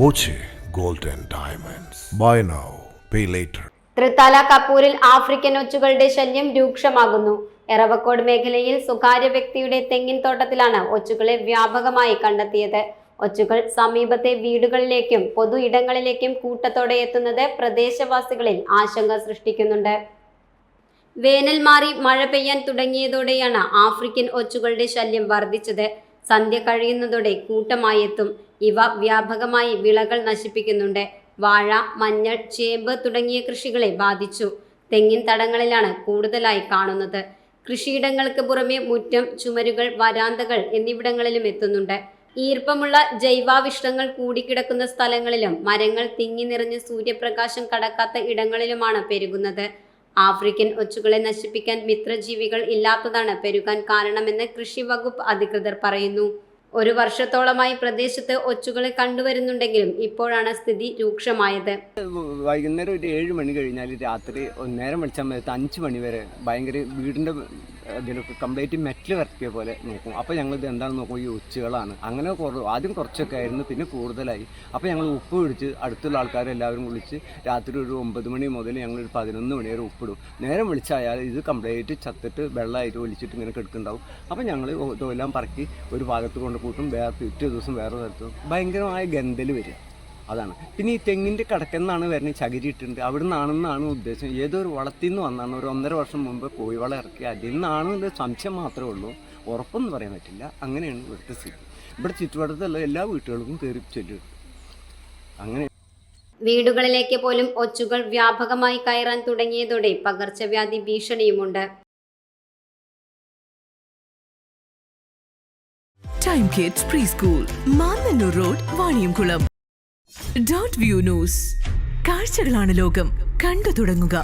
Boche Gold and Diamonds. Buy now, pay later. Thrithala കപ്പൂരിൽ African ഒച്ചുകളുടെ ശല്യം രൂക്ഷമാകുന്നു. എറവക്കോട് മേഖലയിൽ സ്വകാര്യ വ്യക്തിയുടെ തെങ്ങിൻ തോട്ടത്തിലാണ് ഒച്ചുകളെ വ്യാപകമായി കണ്ടെത്തിയത്. ഒച്ചുകൾ സമീപത്തെ വീടുകളിലേക്കും പൊതു ഇടങ്ങളിലേക്കും കൂട്ടത്തോടെ എത്തുന്നത് പ്രദേശവാസികളിൽ ആശങ്ക സൃഷ്ടിക്കുന്നുണ്ട്. വേനൽ മാറി മഴ പെയ്യാൻ തുടങ്ങിയതോടെയാണ് ആഫ്രിക്കൻ ഒച്ചുകളുടെ ശല്യം വർദ്ധിച്ചത്. സന്ധ്യ കഴിയുന്നതോടെ കൂട്ടമായി എത്തും. ഇവ വ്യാപകമായി വിളകൾ നശിപ്പിക്കുന്നുണ്ട്. വാഴ, മഞ്ഞൾ, ചേമ്പ് തുടങ്ങിയ കൃഷികളെ ബാധിച്ചു. തെങ്ങിൻ തടങ്ങളിലാണ് കൂടുതലായി കാണുന്നത്. കൃഷിയിടങ്ങൾക്ക് പുറമെ മുറ്റം, ചുമരുകൾ, വരാന്തകൾ എന്നിവിടങ്ങളിലും എത്തുന്നുണ്ട്. ഈർപ്പമുള്ള ജൈവാവിഷ്ടങ്ങൾ കൂടിക്കിടക്കുന്ന സ്ഥലങ്ങളിലും മരങ്ങൾ തിങ്ങി നിറഞ്ഞ് സൂര്യപ്രകാശം കടക്കാത്ത ഇടങ്ങളിലുമാണ് പെരുകുന്നത്. ആഫ്രിക്കൻ ഒച്ചുകളെ നശിപ്പിക്കാൻ മിത്രജീവികൾ ഇല്ലാത്തതാണ് പെരുകാൻ കാരണമെന്ന് കൃഷി വകുപ്പ് അധികൃതർ പറയുന്നു. 1 വർഷത്തോളമായി പ്രദേശത്ത് ഒച്ചുകളെ കണ്ടുവരുന്നുണ്ടെങ്കിലും ഇപ്പോഴാണ് സ്ഥിതി രൂക്ഷമായത്. വൈകുന്നേരം ഒരു 7 മണി കഴിഞ്ഞാൽ രാത്രി നേരം വെളിച്ചാൽ 5 മണി വരെ ഭയങ്കര വീടിൻ്റെ ഇതിലൊക്കെ കംപ്ലീറ്റ് മെറ്റൽ വരക്കിയ പോലെ നോക്കും. അപ്പോൾ ഞങ്ങളിത് എന്താണെന്ന് നോക്കും, ഈ ഒച്ചുകളാണ്. അങ്ങനെ ആദ്യം കുറച്ചൊക്കെ ആയിരുന്നു, പിന്നെ കൂടുതലായി. അപ്പോൾ ഞങ്ങൾ ഉപ്പ് പിടിച്ച് അടുത്തുള്ള ആൾക്കാരെല്ലാവരും വിളിച്ച് രാത്രി ഒരു 9 മണി മുതൽ ഞങ്ങളൊരു 11 മണി വരെ ഉപ്പിടും. നേരം വിളിച്ചായാൽ ഇത് കംപ്ലീറ്റ് ചത്തിട്ട് വെള്ളമായിട്ട് ഒലിച്ചിട്ട് ഇങ്ങനെ കിടക്കുന്നുണ്ടാവും. അപ്പോൾ ഞങ്ങൾ ഇതെല്ലാം പറക്കി ഒരു ഭാഗത്ത് കൊണ്ട് കൂട്ടും, പിറ്റേ ദിവസം വേറെ സ്ഥലത്തും ഭയങ്കരമായ ഗന്ധൽ വരിക. അതാണ്. പിന്നെ ഈ തെങ്ങിൻ്റെ കടക്കെന്നാണ് വരുന്നത്, ചകിരി ഇട്ടിട്ടുണ്ട്. അവിടെ നിന്നാണെന്നാണ് ഉദ്ദേശം. ഏതൊരു വളത്തിൽ നിന്ന് വന്നാണ്. ഒരു 1.5 വർഷം മുമ്പ് കോഴിവളം ഇറക്കി അതിൽ നിന്നാണെന്നുള്ള സംശയം മാത്രമേ ഉള്ളൂ. ഉറപ്പൊന്നും പറയാൻ പറ്റില്ല. അങ്ങനെയാണ് ഇവിടുത്തെ സ്ഥിതി. ഇവിടെ ചുറ്റുവട്ടത്തുള്ള എല്ലാ വീട്ടുകൾക്കും കയറി ചെല്ലും. അങ്ങനെ വീടുകളിലേക്ക് പോലും ഒച്ചുകൾ വ്യാപകമായി കയറാൻ തുടങ്ങിയതോടെ പകർച്ചവ്യാധി ഭീഷണിയുമുണ്ട്. Time kids preschool, Mannannur road, Vaniyamkulam. .view news. കാഴ്ചകളാണ് ലോകം. കണ്ടു തുടങ്ങുക.